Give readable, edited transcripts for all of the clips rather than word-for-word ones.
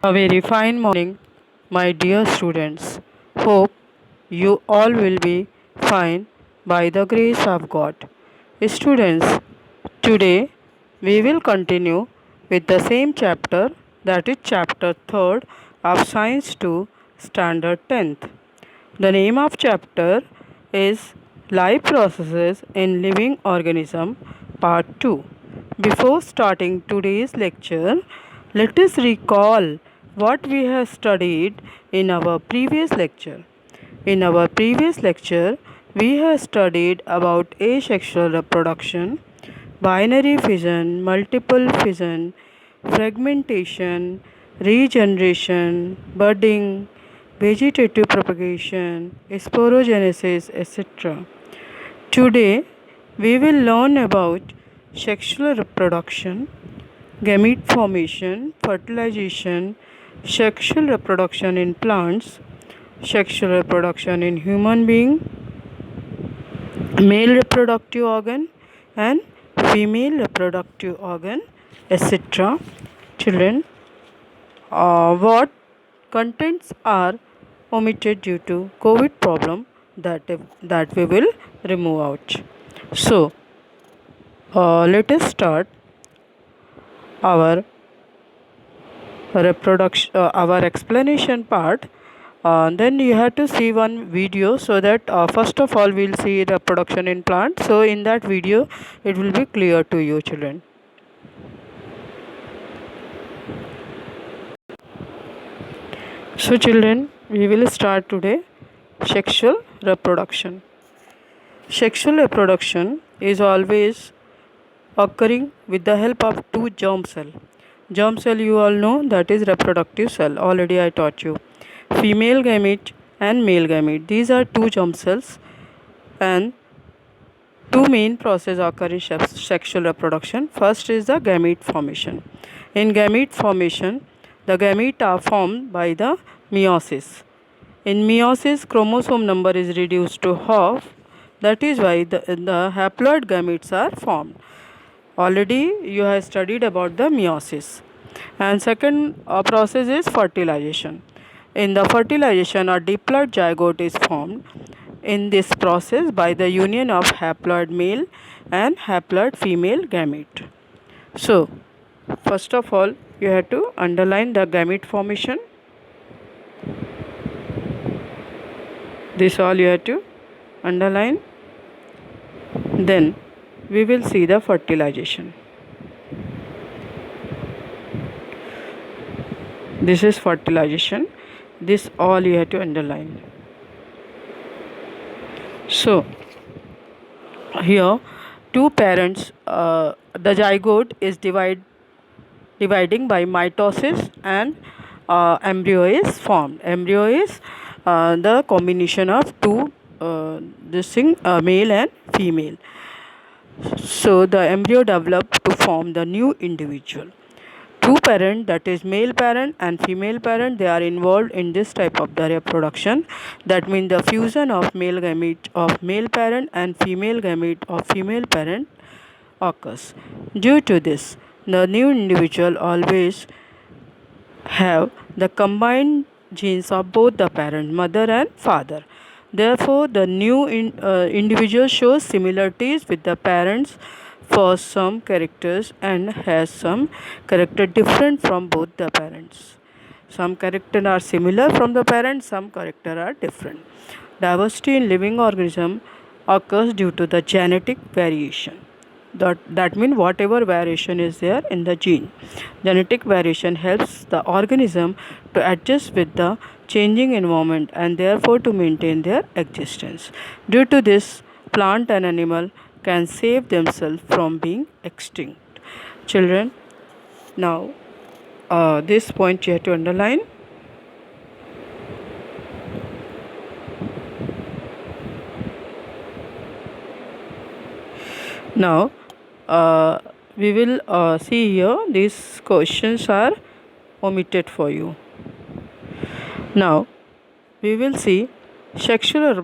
A very fine morning, my dear students. Hope you all will be fine by the grace of God. Students, today we will continue with the same chapter, that is chapter 3rd of Science 2 Standard 10th. The name of chapter is Life Processes in Living Organism Part 2. Before starting today's lecture, let us recall what we have studied in our previous lecture. In our previous lecture, we have studied about asexual reproduction, binary fission, multiple fission, fragmentation, regeneration, budding, vegetative propagation, sporogenesis, etc. Today, we will learn about sexual reproduction, gamete formation, fertilization, sexual reproduction in plants, sexual reproduction in human being, male reproductive organ and female reproductive organ, etc. Children, what contents are omitted due to COVID problem that we will remove out. So, let us start our our explanation part. Then you have to see one video, so that first of all we'll see the production in plant. So in that video it will be clear to you, children. So children, we will start today sexual reproduction. Sexual reproduction is always occurring with the help of two germ cell. Germ cell, you all know, that is reproductive cell. Already I taught you. Female gamete and male gamete. These are two germ cells, and two main processes occur in sexual reproduction. First is the gamete formation. In gamete formation, the gamete are formed by the meiosis. In meiosis, chromosome number is reduced to half. That is why the haploid gametes are formed. Already you have studied about the meiosis. And second process is fertilization. In the fertilization, a diploid zygote is formed in this process by the union of haploid male and haploid female gamete. So, first of all, you have to underline the gamete formation. This all you have to underline. Then we will see the fertilization. This is fertilization. This all you have to underline. So here two parents, the zygote is dividing by mitosis, and embryo is formed. Embryo is the combination of two male and female. So the embryo developed to form the new individual. Two parent, that is male parent and female parent, they are involved in this type of the reproduction. That means the fusion of male gamete of male parent and female gamete of female parent occurs. Due to this, the new individual always have the combined genes of both the parent, mother and father. Therefore, the new individual shows similarities with the parents for some characters and has some character different from both the parents. Some characters are similar from the parents, some characters are different. Diversity in living organism occurs due to the genetic variation. That means whatever variation is there in the gene. Genetic variation helps the organism to adjust with the changing environment and therefore to maintain their existence. Due to this, plant and animal can save themselves from being extinct. Children, now this point you have to underline. Now we will see here, these questions are omitted for you. Now we will see sexual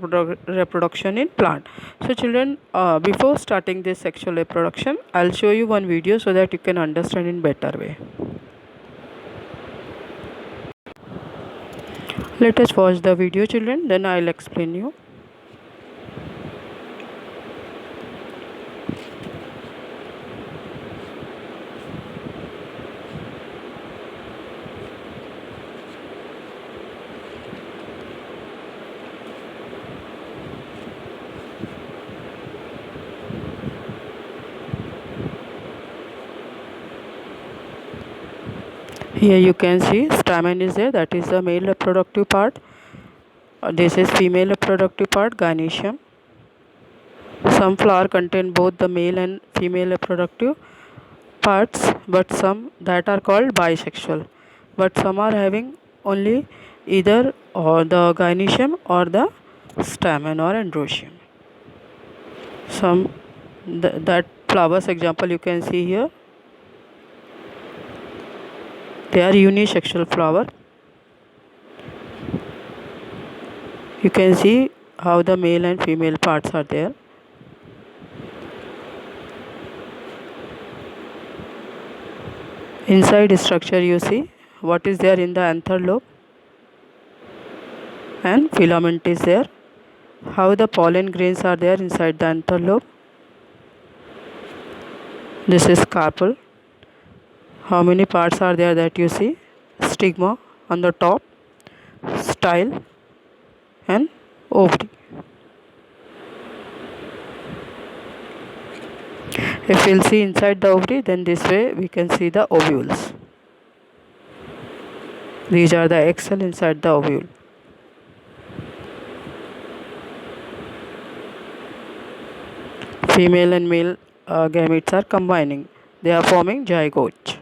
reproduction in plant. So children, before starting this sexual reproduction, I'll show you one video so that you can understand in better way. Let us watch the video, children, then I'll explain you. Here you can see stamen is there, that is the male reproductive part. This is female reproductive part, gynoecium. Some flower contain both the male and female reproductive parts, but some that are called bisexual. But some are having only either or the gynoecium or the stamen or androecium. Some that flowers example you can see here. They are unisexual flower. You can see how the male and female parts are there. Inside structure you see what is there in the anther lobe, and filament is there. How the pollen grains are there inside the anther lobe. This is carpel. How many parts are there that you see? Stigma on the top, style, and ovary. If we'll see inside the ovary, then this way we can see the ovules. These are the egg cell inside the ovule. Female and male gametes are combining. They are forming zygote.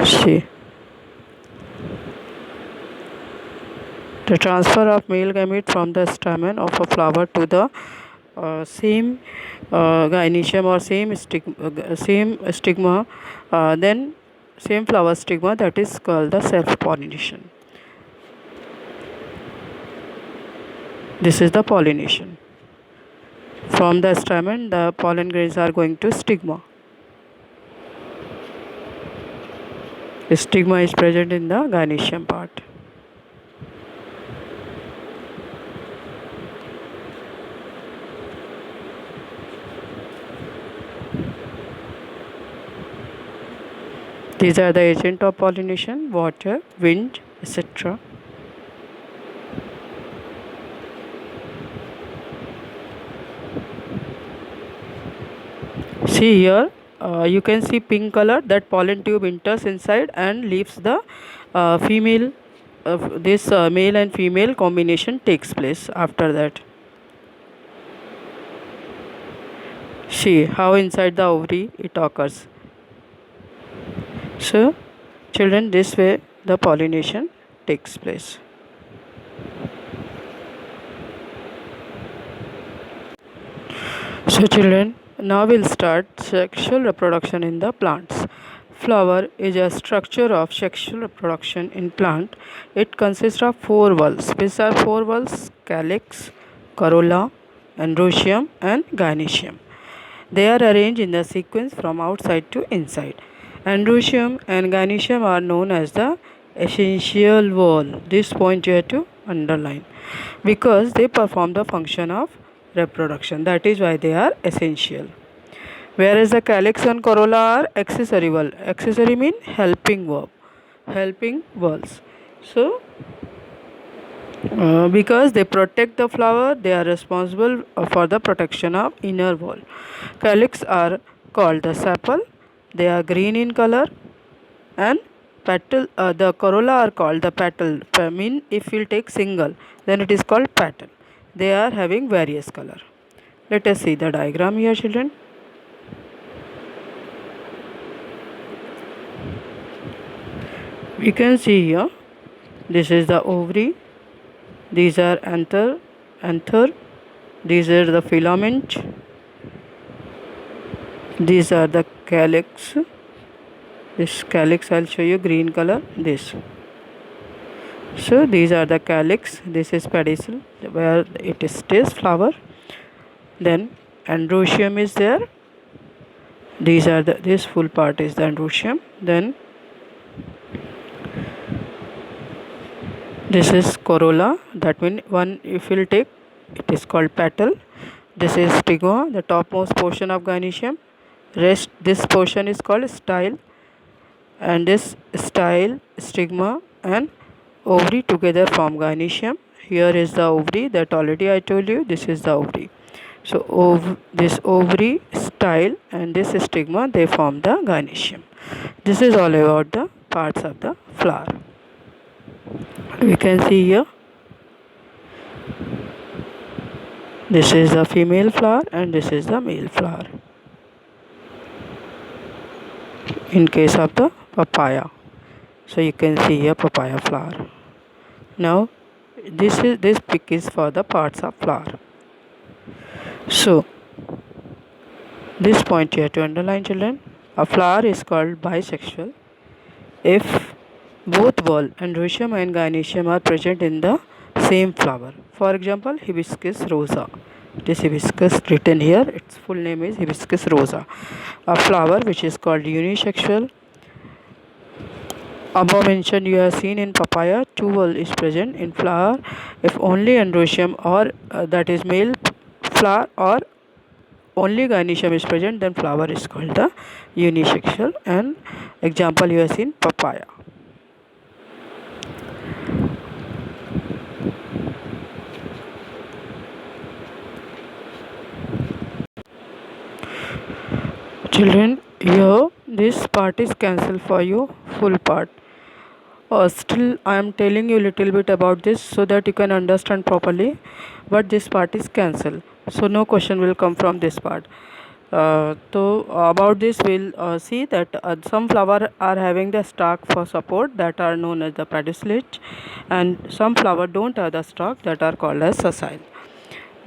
See. The transfer of male gamete from the stamen of a flower to the same gynoecium or same stigma, then same flower stigma, that is called the self-pollination. This is the pollination. From the stamen, the pollen grains are going to stigma. The stigma is present in the gynoecium part. These are the agent of pollination: water, wind, etc. See here, you can see pink color, that pollen tube enters inside and leaves the female. This male and female combination takes place after that. See how inside the ovary it occurs. So, children, this way the pollination takes place. So, children, now we'll start sexual reproduction in the plants. Flower is a structure of sexual reproduction in plant. It consists of 4 valves. These are 4 valves: calyx, corolla, androecium, and gynoecium. They are arranged in the sequence from outside to inside. Androecium and gynoecium are known as the essential wall. This point you have to underline, because they perform the function of reproduction. That is why they are essential. Whereas the calyx and corolla are accessory valve. Accessory mean helping verb, helping valves. So, because they protect the flower, they are responsible for the protection of inner wall. Calyx are called the sepal. They are green in color, and petal. The corolla are called the petal. Mean if we take single, then it is called petal. They are having various color. Let us see the diagram here, children. We can see here, this is the ovary, these are anther, these are the filament, these are the calyx. This calyx I'll show you green color, this. So these are the calyx, this is pedicel where it stays flower. Then androecium is there. These are this full part is the androecium. Then This is corolla, that means one if you'll take, it is called petal. This is stigma, the topmost portion of gynoecium. Rest, this portion is called style, and this style, stigma and ovary together form gynoecium. Here is the ovary that already I told you, this is the ovary. So this ovary, style and this stigma, they form the gynoecium. This is all about the parts of the flower. We can see here, this is the female flower and this is the male flower in case of the papaya. So you can see here papaya flower. Now this pic is for the parts of flower. So this point you have to underline, children. A flower is called bisexual if both whorl, androecium and gynoecium are present in the same flower. For example, hibiscus rosa. This hibiscus written here, its full name is hibiscus rosa. A flower which is called unisexual. Above mentioned, you have seen in papaya, two whorl is present in flower if only androecium or that is male flower or only gynoecium is present, then flower is called the unisexual. And example you have seen papaya. Children, here this part is cancelled for you, full part. Still I am telling you little bit about this so that you can understand properly, but this part is cancelled, so no question will come from this part. So about this we'll see that some flower are having the stalk for support, that are known as the pedicellate, and some flower don't have the stalk, that are called as sessile.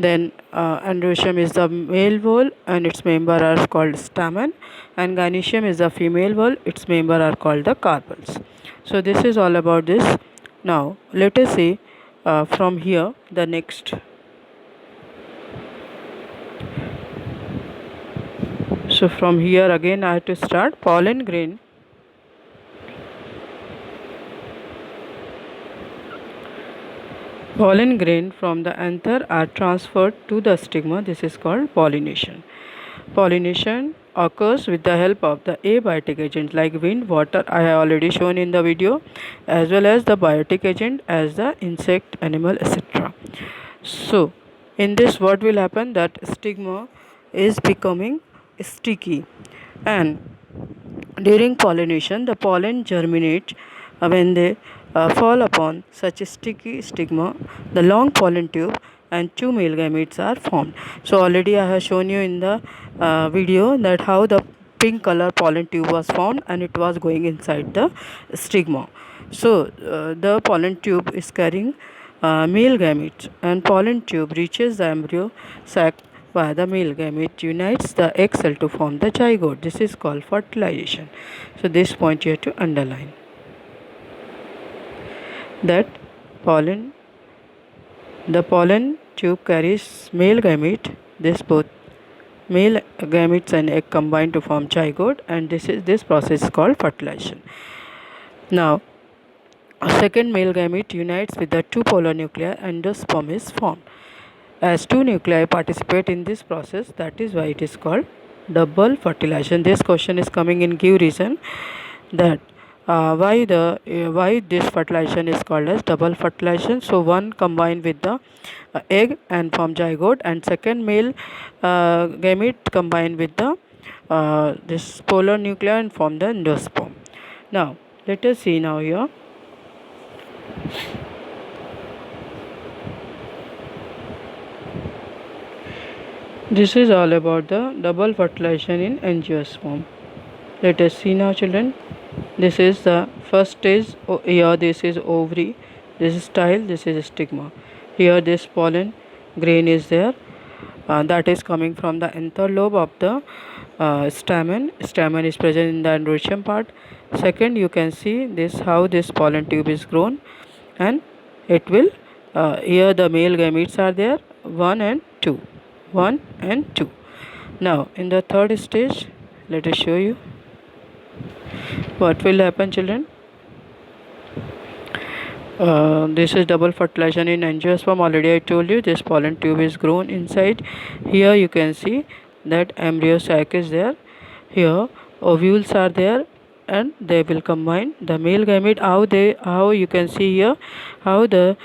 Then androecium is the male whorl and its member are called stamen, and gynoecium is the female whorl, its member are called the carpels. So this is all about this. Now let us see from here the next. So from here again I have to start. Pollen grain from the anther are transferred to the stigma. This is called pollination. Pollination occurs with the help of the abiotic agent like wind, water, I have already shown in the video, as well as the biotic agent as the insect, animal, etc. So in this what will happen, that stigma is becoming sticky, and during pollination the pollen germinates. When they fall upon such a sticky stigma, the long pollen tube and two male gametes are formed. So already I have shown you in the video that how the pink color pollen tube was formed and it was going inside the stigma. So the pollen tube is carrying male gametes, and pollen tube reaches the embryo sac via the male gamete, unites the egg cell to form the zygote. This is called fertilization. So this point you have to underline, that the pollen tube carries male gamete. This both male gametes and egg combine to form zygote, and this process is called fertilization. Now a second male gamete unites with the two polar nuclei and the sperm is formed. As two nuclei participate in this process, that is why it is called double fertilization. This question is coming in give reason, that why this fertilization is called as double fertilization. So one combined with the egg and form zygote, and second male gamete combined with the this polar nuclei and form the endosperm. Now let us see now here. This is all about the double fertilization in angiosperm. Let us see now, children. This is the first stage. Here this is ovary, this is style, this is stigma. Here this pollen grain is there, that is coming from the anther lobe of the stamen. Stamen is present in the androecium part. Second, you can see this how this pollen tube is grown, and it will here the male gametes are there, 1 and 2. Now in the third stage, let us show you what will happen, children. This is double fertilization in angiosperm. Already I told you this pollen tube is grown inside. Here you can see that embryo sac is there. Here ovules are there and they will combine the male gamete. How you can see here how the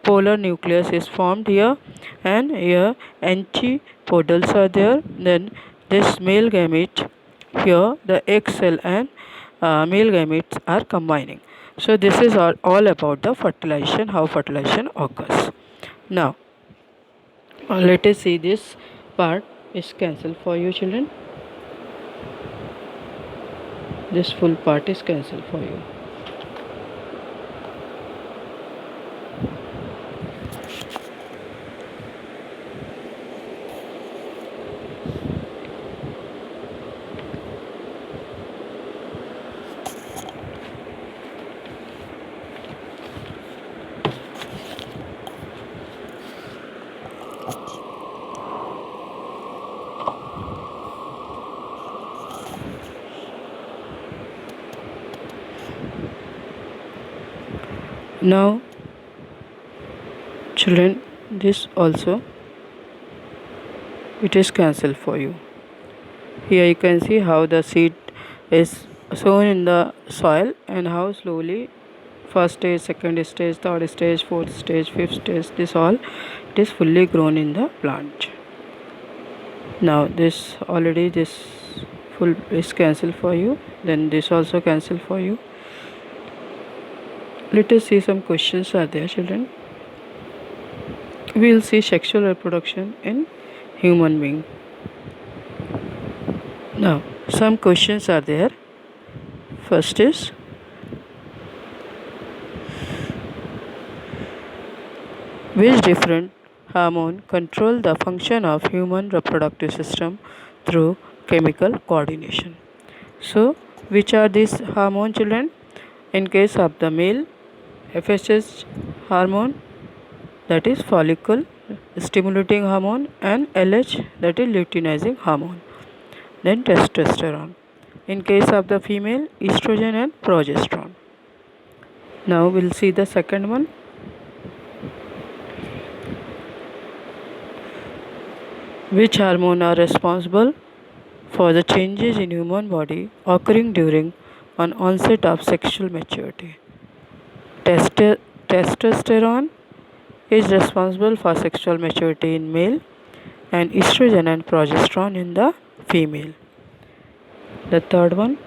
polar nucleus is formed here, and here antipodals are there. Then this male gamete, here the egg cell and male gametes are combining. So this is all about the fertilization, how fertilization occurs. Now let us see this part is cancelled for you children. This full part is cancelled for you. Now children, this also it is cancelled for you. Here you can see how the seed is sown in the soil and how slowly first stage, second stage, third stage, fourth stage, fifth stage, this all it is fully grown in the plant. Now this already this full is cancelled for you, then this also cancelled for you. Let us see some questions are there children. We will see sexual reproduction in human being. Now some questions are there. First is which different hormone control the function of human reproductive system through chemical coordination. So which are these hormone children? In case of the male, FSH hormone, that is follicle stimulating hormone, and LH, that is luteinizing hormone. Then testosterone. In case of the female, estrogen and progesterone. Now we'll see the second one. Which hormone are responsible for the changes in human body occurring during an onset of sexual maturity? Testosterone is responsible for sexual maturity in male, and estrogen and progesterone in the female. The third one.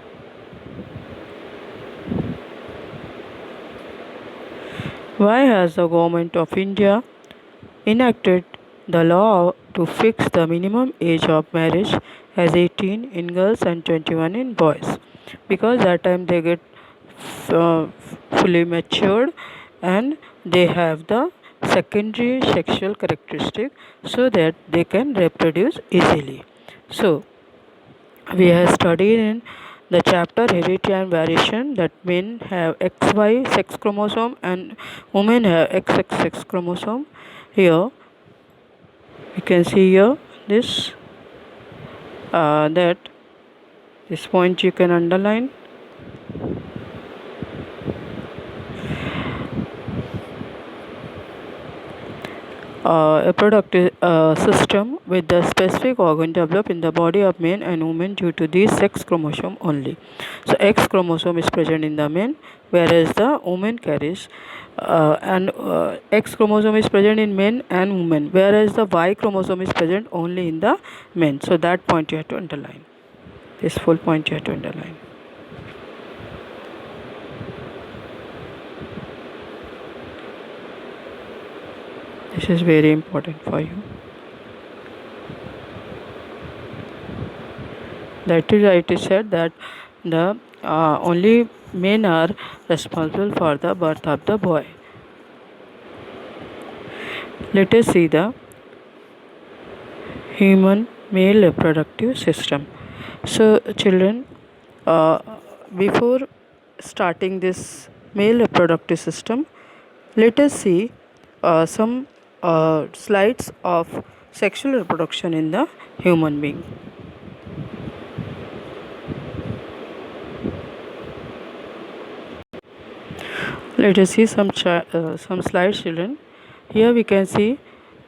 Why has the government of India enacted the law to fix the minimum age of marriage as 18 in girls and 21 in boys? Because that time they get fully matured and they have the secondary sexual characteristic so that they can reproduce easily. So we have studied in the chapter heredity and variation that men have XY sex chromosome and women have XX sex chromosome. Here you can see here this that this point you can underline. A productive system with the specific organ developed in the body of men and women due to these sex chromosome only. So X chromosome is present in the men, whereas the woman carries and X chromosome is present in men and women, whereas the Y chromosome is present only in the men. So that point you have to underline. This full point you have to underline. This is very important for you. That is why it is said that the only men are responsible for the birth of the boy. Let us see the human male reproductive system. So children, before starting this male reproductive system, let us see some slides of sexual reproduction in the human being. Let us see some slides, children. Here we can see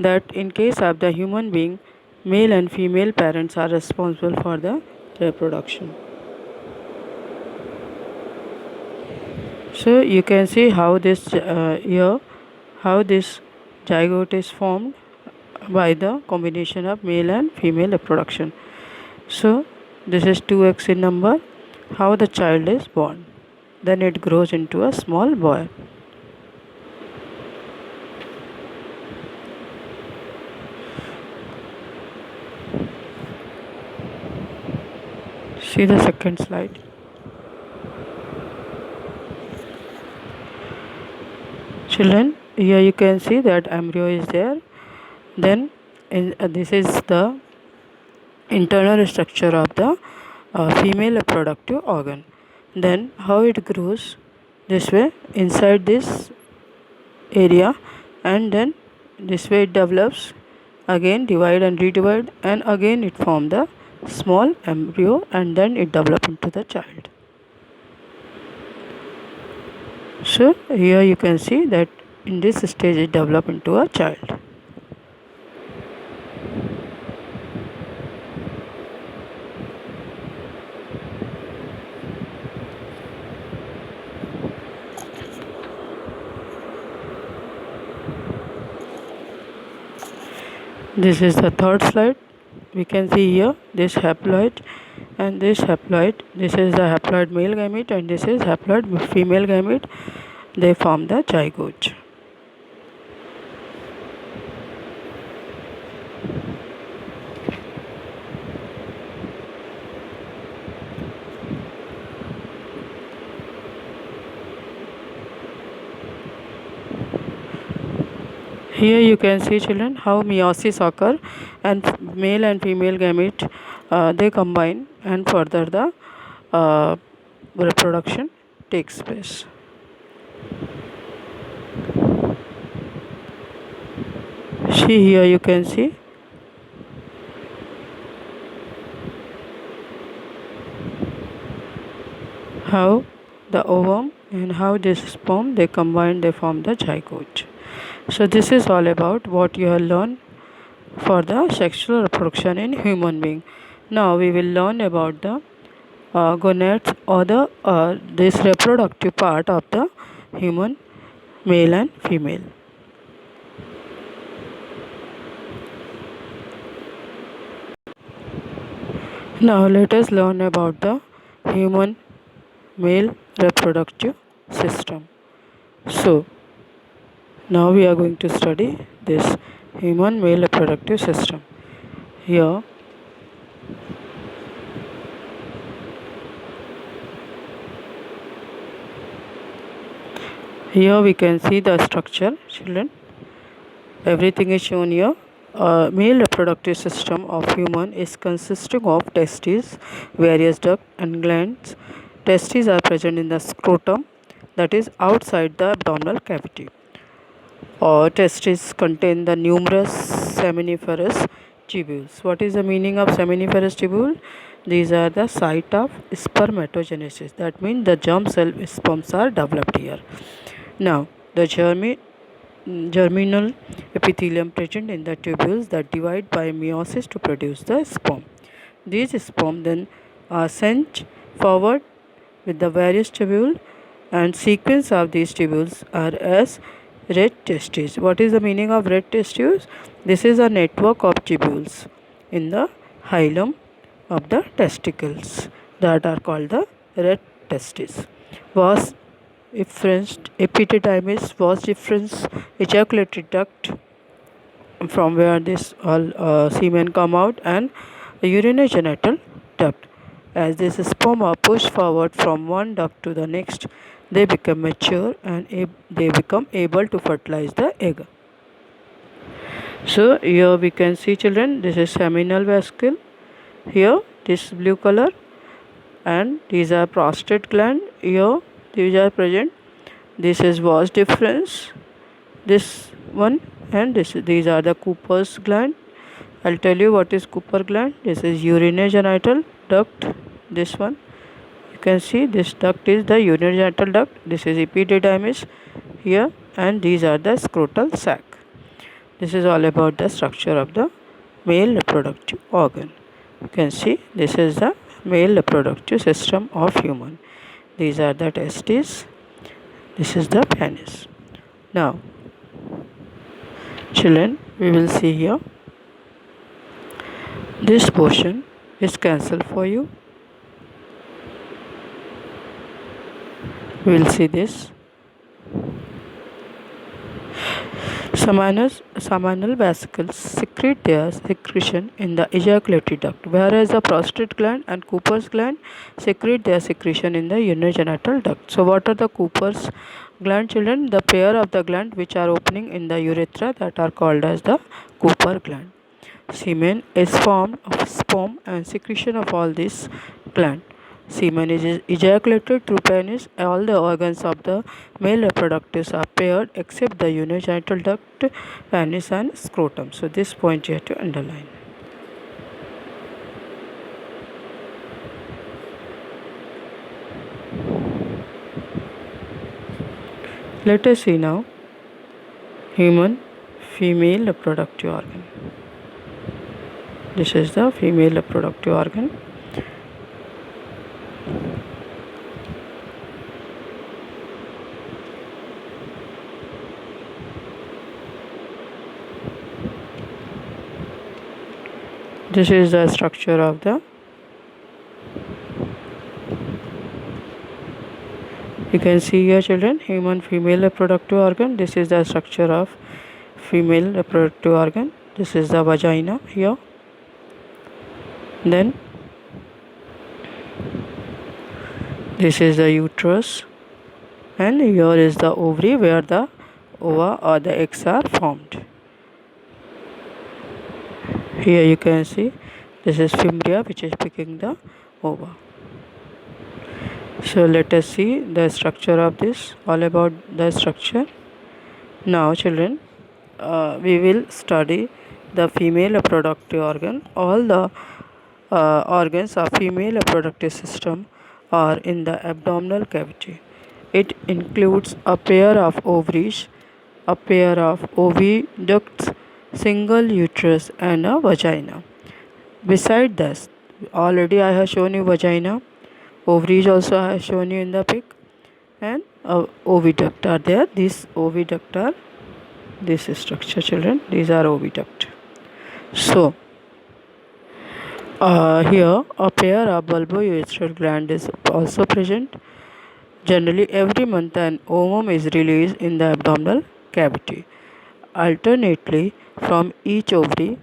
that in case of the human being, male and female parents are responsible for the reproduction. So you can see how this zygote is formed by the combination of male and female reproduction. So this is 2x in number, how the child is born. Then it grows into a small boy. See the second slide. Children, here you can see that embryo is there. Then this is the internal structure of the female reproductive organ. Then how it grows this way inside this area, and then this way it develops, again divide and redivide, and again it form the small embryo, and then it develop into the child. So here you can see that in this stage it develop into a child. This is the third slide. We can see here this haploid and this haploid. This is the haploid male gamete and this is haploid female gamete. They form the zygote. Here you can see, children, how meiosis occur and male and female gamete they combine, and further the reproduction takes place. See, here you can see how the ovum and how this sperm they combine, they form the zygote. So this is all about what you have learned for the sexual reproduction in human being. Now we will learn about the gonads, or the this reproductive part of the human male and female. Now let us learn about the human male reproductive system. So now we are going to study this human male reproductive system. Here we can see the structure, children. Everything is shown here. Male reproductive system of human is consisting of testes, various ducts and glands. Testes are present in the scrotum, that is outside the abdominal cavity. Testes contain the numerous seminiferous tubules. What is the meaning of seminiferous tubule? These are the site of spermatogenesis. That means the germ cell sperms are developed here. Now the germinal epithelium present in the tubules that divide by meiosis to produce the sperm. These sperm then are sent forward with the various tubules, and sequence of these tubules are as red testes. What is the meaning of red testes? This is a network of tubules in the hilum of the testicles that are called the red testes. Vas efferents epididymis, vas efferents ejaculatory duct from where this all semen come out, and urinogenital duct. As this sperm are pushed forward from one duct to the next, they become mature and they become able to fertilize the egg. So here we can see, children, this is seminal vesicle. Here this blue color, and these are prostate gland. Here these are present. This is vas deferens, this one, and these are the Cooper's gland. I'll tell you what is Cooper gland. This is urinogenital duct, this one. You can see this duct is the urogenital duct, this is epididymis here, and these are the scrotal sac. This is all about the structure of the male reproductive organ. You can see this is the male reproductive system of human. These are the testes, this is the penis. Now children, we will see here, this portion is cancelled for you. We will see this. Seminal vesicles secrete their secretion in the ejaculatory duct, whereas the prostate gland and Cooper's gland secrete their secretion in the urogenital duct. So, what are the Cooper's gland, children? The pair of the gland which are opening in the urethra, that are called as the Cooper gland. Semen is formed of sperm and secretion of all these gland. Semen is ejaculated through penis. All the organs of the male reproductives are paired except the urogenital duct, penis and scrotum. So this point you have to underline. Let us see now human female reproductive organ. This is the female reproductive organ. This is the structure of the, you can see here children, human female reproductive organ. This is the structure of female reproductive organ. This is the vagina here. Then this is the uterus, and here is the ovary where the ova or the eggs are formed. Here you can see this is fimbria which is picking the ova. So let us see the structure of this, all about the structure. Now children, we will study the female reproductive organ. All the organs of female reproductive system are in the abdominal cavity. It includes a pair of ovaries, a pair of oviducts, single uterus and a vagina. Beside this, already I have shown you vagina, ovaries also I have shown you in the pic, and oviduct are there. These oviduct are this structure children, these are oviduct. So here a pair of bulbourethral gland is also present. Generally every month an ovum is released in the abdominal cavity. Alternately from each ovary,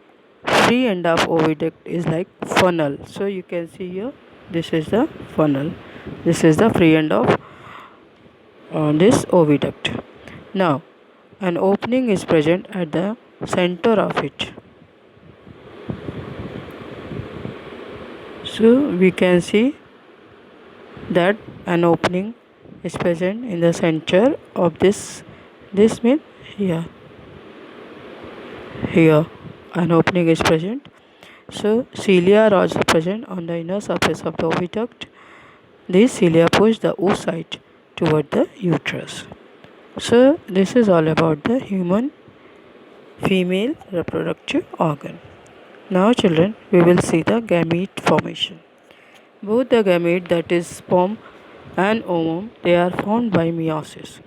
free end of oviduct is like funnel. So you can see here, this is the funnel, this is the free end of this oviduct. Now an opening is present at the center of it. So we can see that an opening is present in the center of this. This means here an opening is present. So cilia are also present on the inner surface of the oviduct. These cilia push the oocyte toward the uterus. So this is all about the human female reproductive organ. Now children, we will see the gamete formation. Both the gamete, that is sperm and ovum, they are formed by meiosis.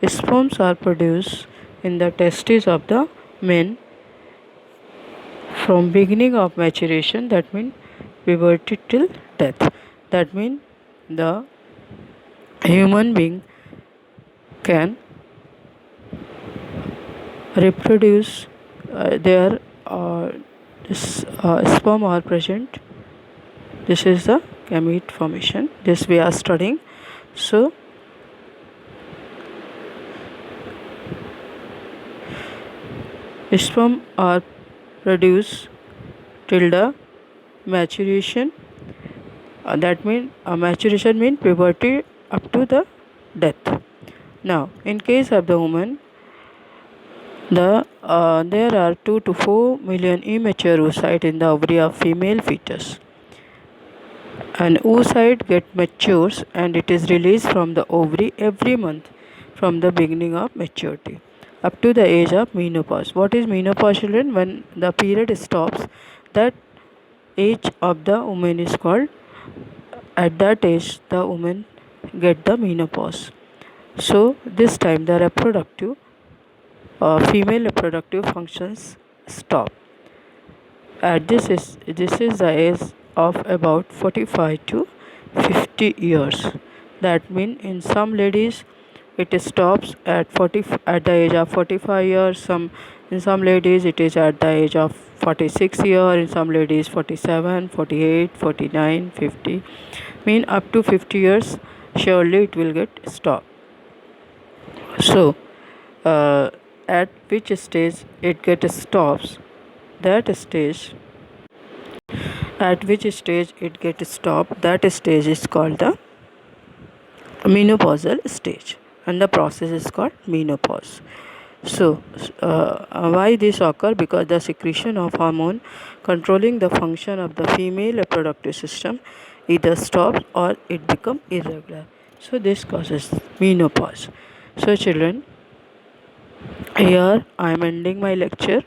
Sperms are produced in the testes of the men from beginning of maturation, that means puberty till death. That means the human being can reproduce, their sperm are present. This is the gamete formation, this we are studying. So sperm are produced till the maturation, that means maturation means puberty up to the death. Now in case of the woman, there are 2 to 4 million immature oocytes in the ovary of female fetus, An oocyte get matures and it is released from the ovary every month from the beginning of maturity up to the age of menopause. What is menopause, children? When the period stops, that age of the woman is called, at that age the woman get the menopause. So this time the female reproductive functions stop. At this is the age of about 45 to 50 years. That means in some ladies it stops at at the age of 45 years. In some ladies it is at the age of 46 year. In some ladies 47, 48, 49, 50. Mean up to 50 years surely it will get stopped. So uh, at which stage it gets stops, that stage at which stage it gets stopped, that stage is called the menopausal stage, and the process is called menopause. So why this occur? Because the secretion of hormone controlling the function of the female reproductive system either stops or it become irregular. So this causes menopause. So children, here I am ending my lecture,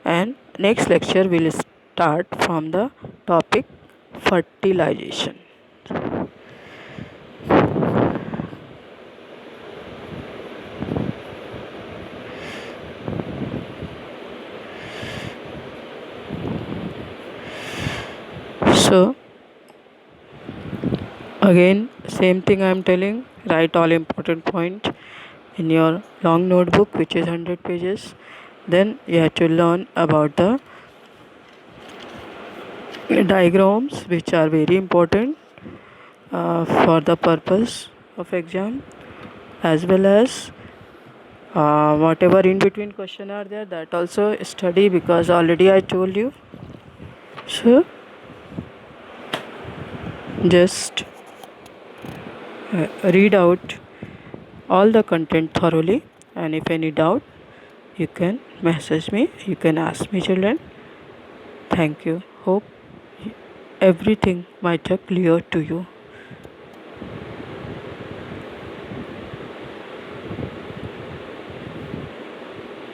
and next lecture will start from the topic fertilization. So again, same thing I am telling, write all important point in your long notebook which is 100 pages. Then you have to learn about the diagrams which are very important for the purpose of exam, as well as whatever in between question are there, that also study, because already I told you. So just read out all the content thoroughly, and if any doubt you can message me, you can ask me, children. Thank you. Hope everything might have clear to you.